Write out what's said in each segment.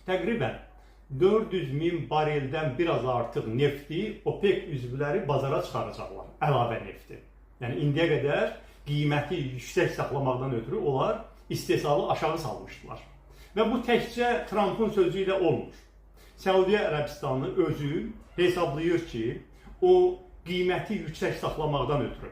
təqribən 400 min bareldən biraz artıq nefti OPEC üzvləri bazara çıxaracaqlar, əlavə nefti. Yəni indiyə qədər qiyməti yüksək saxlamaqdan ötürü onlar istehsalı aşağı salmışdılar. Və bu təkcə Trumpın sözü ilə olmur. Səudiyyə Ərəbistanı özü hesablayır ki, o qiyməti yüksək saxlamaqdan ötürü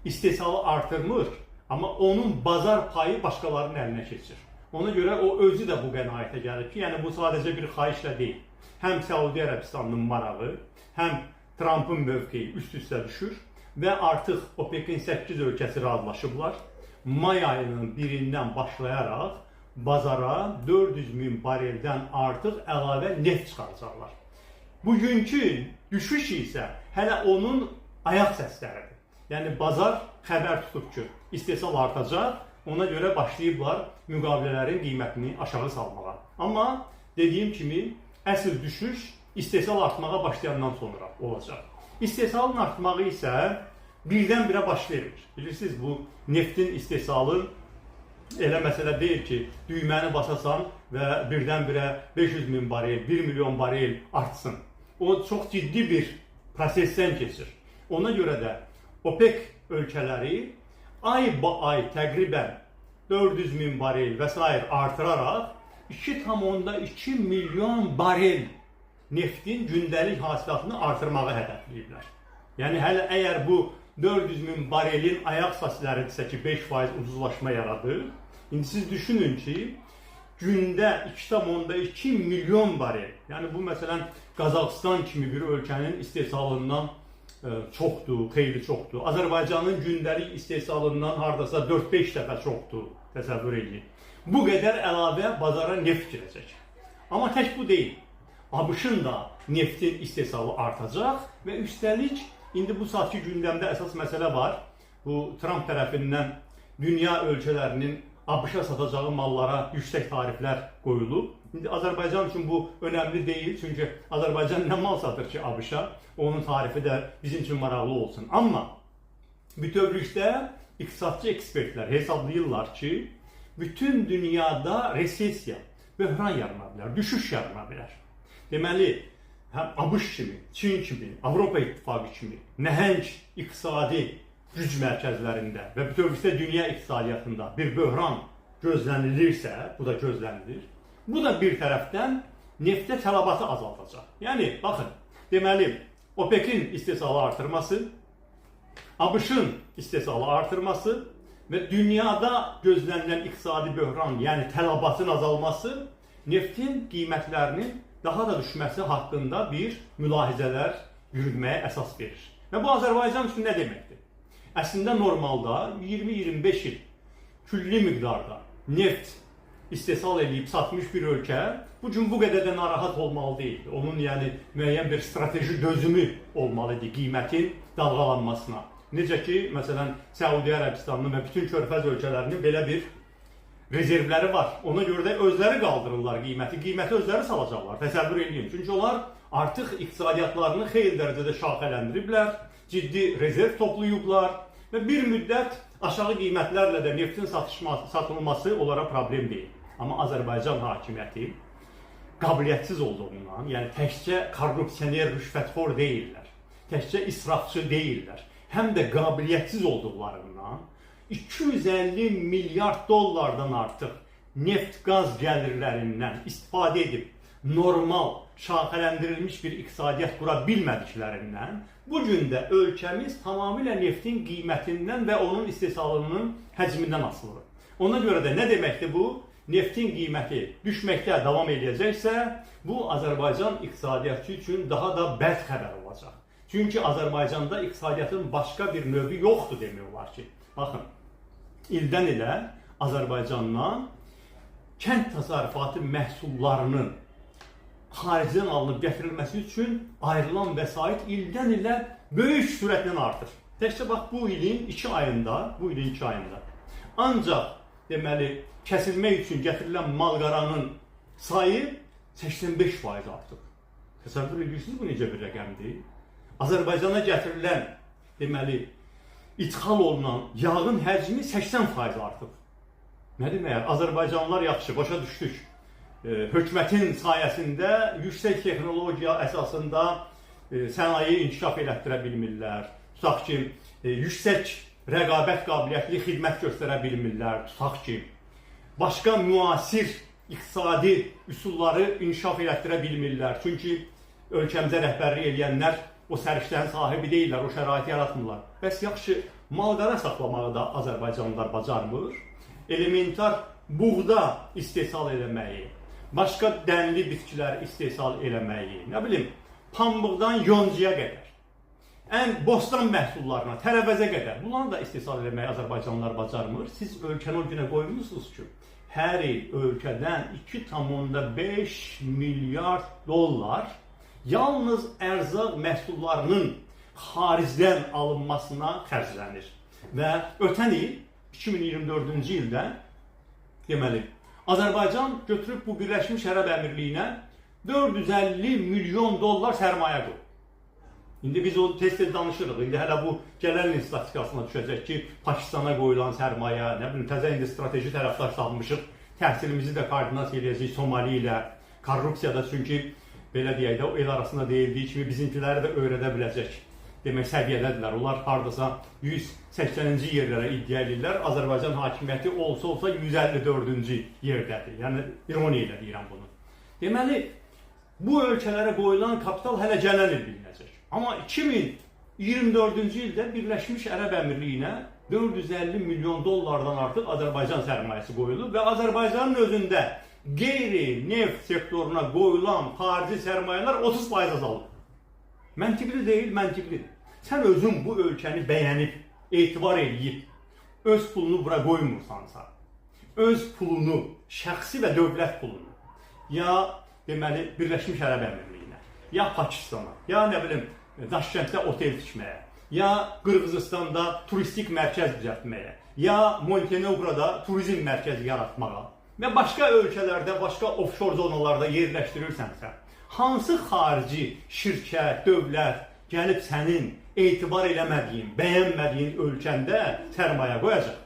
istehsalı artırmır, amma onun bazar payı başqalarının əlinə keçir. Ona görə o özü də bu qənaətə gəlir ki, yəni bu sadəcə bir xahişlə deyil. Həm Səudiyyə Ərəbistanının marağı, həm Trumpın mövqeyi üst-üstə düşür və artıq OPEC-in 8 ölkəsi razılaşıblar. May ayının birindən başlayaraq bazara 400 min bareldən artıq əlavə neft çıxaracaqlar. Bugünkü düşüş isə hələ onun ayaq səsləridir. Yəni bazar xəbər tutub ki, istehsal artacaq, ona görə başlayıblar müqavilələrin qiymətini aşağı salmağa. Amma dediyim kimi əsl düşüş istehsal artmağa başlayandan sonra olacaq. İstehsalın artmağı isə birdən-birə başlayır. Bilirsiniz, bu neftin istehsalı elə məsələ deyil ki, düyməni basasan və birdən-birə 500 min barel, 1 milyon barel artsın. O çox ciddi bir prosesdən keçir. Ona görə də OPEC ölkələri ay təqribən 400 min barel və s. artıraraq 2,2 milyon barel neftin gündəlik hasilatını artırmağı hədəfləyiblər. Yəni hələ əgər bu 400 min barelin ayaq səsləridirsə ki, 5% ucuzlaşma yaradır. İndi siz düşünün ki, gündə 2,2 milyon barel, yəni bu məsələn Qazaxıstan kimi bir ölkənin istehsalından çoxdur, xeyli çoxdur. Azərbaycanın gündəlik istehsalından hardasa 4-5 dəfə çoxdur, təsəvvür edin. Bu qədər əlavə bazara neft girəcək. Amma tək bu deyil. ABŞ-ın da neftin istehsalı artacaq və üstəlik indi bu saatki gündəmdə əsas məsələ var. Bu Trump tərəfindən dünya ölkələrinin ABŞ-a satacağı mallara yüksək tariflər qoyulub. İndi Azərbaycan üçün bu önəmli deyil, çünki Azərbaycan nə mal satır ki ABŞ-a, onun tarifi də bizim üçün maraqlı olsun. Amma bütövlükdə iqtisadçı ekspertlər hesablayırlar ki, bütün dünyada resesiya, böhran yarana bilər, düşüş yarana bilər. Deməli, həm ABŞ kimi, Çin kimi, Avropa İttifaqı kimi nəhəng iqtisadi güc mərkəzlərində və bütövlükdə dünya iqtisadiyyatında bir böhran gözlənilirsə, bu da gözlənilir. Bu da bir tərəfdən neftə tələbatı azaldacaq. Yəni, baxın, deməli, OPEC-in istehsalı artırması, ABŞ-ın istehsalı artırması və dünyada gözlənilən iqtisadi böhran, yəni tələbatın azalması neftin qiymətlərinin daha da düşməsi haqqında bir mülahizələr yürütməyə əsas verir. Və bu Azərbaycan üçün nə deməkdir? Əslində normalda 20-25 il külli miqdarda neft istehsal edib satmış bir ölkə bugün bu qədər də narahat olmalı deyil. Onun yəni müəyyən bir strateji dözümü olmalı idi qiymətin dalğalanmasına. Necə ki, məsələn, Səudiyyə Ərəbistanının və bütün körfəz ölkələrinin belə bir rezervləri var. Ona görə də özləri qaldırırlar qiyməti özləri salacaqlar. Təsəvvür edin. Çünki onlar artıq iqtisadiyyatlarını xeyli dərəcədə şaxələndiriblər, ciddi rezerv toplayıblar və bir müddət aşağı qiymətlərlə də neftin satılması onlara problem deyil. Amma Azərbaycan hakimiyyəti qabiliyyətsiz olduğundan, yəni təkcə korrupsioner, rüşvətxor deyirlər, təkcə israfçı deyirlər, həm də qabiliyyətsiz olduqlarından 250 milyard dollardan artıq neft-qaz gəlirlərindən istifadə edib normal, şaxələndirilmiş bir iqtisadiyyat qura bilmədiklərindən bugün də ölkəmiz tamamilə neftin qiymətindən və onun istehsalının həcmindən asılıdır. Ona görə də nə deməkdir bu? Neftin qiyməti düşməkdə davam edəcəksə, bu Azərbaycan iqtisadiyyatçı üçün daha da bəd xəbər olacaq. Çünki Azərbaycanda iqtisadiyyatın başqa bir növü yoxdur demək olar ki. Baxın, ildən ilə Azərbaycandan kənd təsərrüfatı məhsullarının xaricdən alınıb gətirilməsi üçün ayrılan vəsait ildən ilə böyük sürətlə artır. Təkcə bax, bu ilin 2 ayında, ancaq deməli, kəsilmək üçün gətirilən malqaranın sayı 85% artıq. Təsəvvür edirsiniz, bu necə bir rəqəmdir? Azərbaycana gətirilən, deməli, ithal olunan yağın həcmi 80% artıq. Nə deməkdir? Azərbaycanlılar yaxşı, başa düşdük. hökumətin sayəsində yüksək texnologiya əsasında sənaye inkişaf elətdirə bilmirlər. Tutaq ki, yüksək rəqabət qabiliyyətli xidmət göstərə bilmirlər. Tutaq ki, başqa müasir iqtisadi üsulları inkişaf elətdirə bilmirlər. Çünki ölkəmizə rəhbərlik edənlər o səriştənin sahibi deyirlər, o şəraiti yaratmırlar. Bəs yaxşı, mal-qara saxlamağı da Azərbaycanlılar bacarmır. Elementar buğda istehsal eləməyi, başqa dənli bitkilər istehsal eləməyi, nə bilim, pambıqdan yoncaya qədər, ən bostan məhsullarına, tərəvəzə qədər, bunları da istehsal eləməyi Azərbaycanlılar bacarmır. Siz ölkəni o günə qoymusunuz ki, hər il ölkədən 2,5 milyard dollar yalnız ərzaq məhsullarının xaricdən alınmasına xərclənir. Və ötən il, 2024-cü ildə, deməli, Azərbaycan götürüb bu Birləşmiş Ərəb Əmirliyinə 450 milyon dollar sərmayə qoyur. İndi biz o tez-tez danışırıq. İndi hələ bu gələn il statistikasına düşəcək ki, Pakistana qoyulan sərmayə, nə bilim, təzə indi strateji tərəfdaş salmışıq, təhsilimizi də koordinasiya edəcək Somali ilə, korrupsiyada, çünki belə deyək də, o el arasında deyildiyi kimi bizimkiləri də öyrədə biləcək demək səviyyədədirlər. Onlar hardasa 180-ci yerlərə iddia edirlər. Azərbaycan hakimiyyəti olsa 154-cü yerdədir. Yəni, ironiya ilə deyirəm bunu. Deməli, bu ölkələrə qoyulan kapital hələ gələn il bilinəcək. Amma 2024-cü ildə Birləşmiş Ərəb Əmirliyinə 450 milyon dollardan artıq Azərbaycan sərmayəsi qoyulub və Azərbaycanın özündə qeyri-neft sektoruna qoyulan xarici sərmayələr 30% azalıb. Məntiqli deyil, məntiqlidir. Sən özün bu ölkəni bəyənib, etibar edib, öz pulunu bura qoymursansa, öz pulunu, şəxsi və dövlət pulunu, ya deməli Birləşmiş Ərəb Əmirliyinə, ya Pakistana, ya nə bilim Daşkənddə otel tikməyə, ya Qırğızistanda turistik mərkəz düzəltməyə, ya Montenegroda turizm mərkəzi yaratmağa və başqa ölkələrdə, başqa offshore zonalarda yerləşdirirsənsə, hansı xarici şirkət, dövlət gəlib sənin etibar eləmədiyin, bəyənmədiyin ölkəndə sərmayə qoyacaq?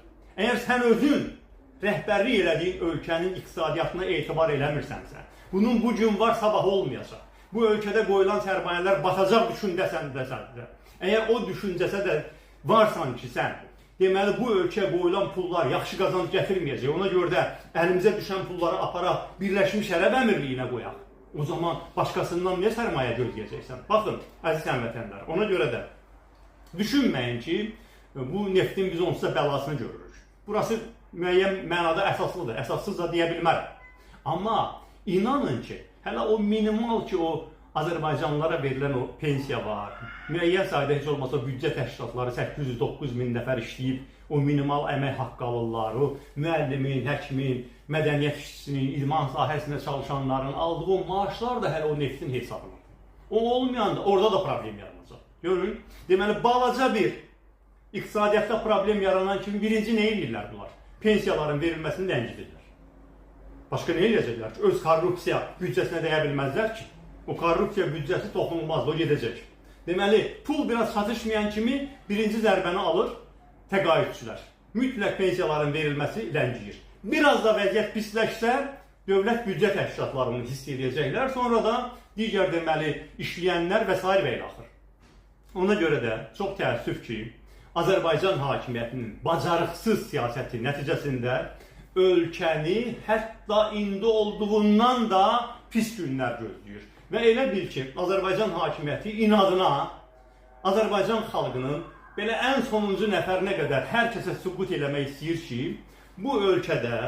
Əgər sən özün rəhbərlik elədiyin ölkənin iqtisadiyyatına etibar eləmirsənsə, bunun bu gün var, sabah olmayacaq. Bu ölkədə qoyulan sərmayələr batacaq düşüncəsəndə, əgər o düşüncəsə də varsan ki, sən, deməli, bu ölkəyə qoyulan pullar yaxşı qazanc gətirməyəcək. Ona görə də əlimizə düşən pulları aparaq Birləşmiş Ərəb Əmirliyinə qoyaq. O zaman başqasından niyə sərmayə gözləyəcəksən? Baxın, əziz həmvətənlər, ona görə də düşünməyin ki, bu neftin biz onsuz da bəlasını görürük. Burası müəyyən mənada əsaslıdır, əsassız da deyə bilmərəm. Amma inanın ki, hələ o minimal ki, o Azərbaycanlılara verilən o pensiya var, müəyyən sayda heç olmasa büdcə təşkilatları 809 min nəfər işləyib, o minimal əmək haqqı alırlar, o müəllimin, həkimin, mədəniyyət işçisinin, idman sahəsində çalışanların aldığı o maaşlar da hələ o neftin hesabına. O olmayanda orada da problem yaranacaq. Görün, deməli, balaca bir iqtisadiyyatda problem yaranan kimi birinci nə edirlər bunlar? Pensiyaların verilməsini ləngidirlər. Başqa nə eləyəcəklər ki? Öz korrupsiya büdcəsinə dəyə bilməzlər ki. O korrupsiya büdcəsi toxunulmaz, o gedəcək. Deməli, pul biraz çatışmayan kimi birinci zərbəni alır təqaüdçülər. Mütləq pensiyaların verilməsi ləngiyir. Biraz da vəziyyət pisləşsə, dövlət büdcə təşkilatlarını hiss edəcəklər, sonra da digər deməli işləyənlər və s. və ilaxır. Ona görə də çox təəssüf ki, Azərbaycan hakimiyyətinin bacarıqsız siyasəti nəticəsində ölkəni hətta indi olduğundan da pis günlər gözləyir. Və elə bil ki, Azərbaycan hakimiyyəti inadına Azərbaycan xalqının belə ən sonuncu nəfərinə qədər hər kəsə sübut eləmək istəyir ki, bu ölkədə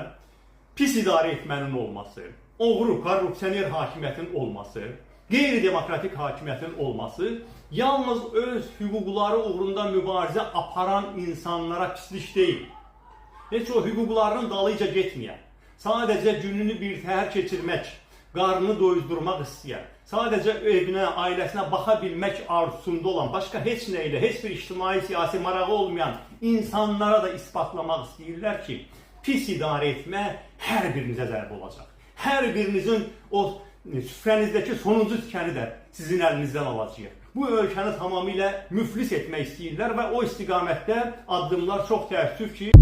pis idarə etmənin olması, oğru, korrupsioner hakimiyyətin olması, qeyri-demokratik hakimiyyətin olması yalnız öz hüquqları uğrunda mübarizə aparan insanlara pislik deyil. Heç o hüquqlarının dalıca getməyən, sadəcə gününü bir təhər keçirmək, qarnını doyuzdurmaq istəyən, sadəcə evinə, ailəsinə baxa bilmək arzusunda olan, başqa heç nə ilə, heç bir ictimai siyasi marağı olmayan insanlara da ispatlamaq istəyirlər ki, pis idarə etmə hər birinizə zərb olacaq. Hər birinizin o süfrənizdəki sonuncu tikəni də sizin əlinizdən alacaq. Bu ölkəni tamamilə müflis etmək istəyirlər və o istiqamətdə addımlar çox təəssüf ki,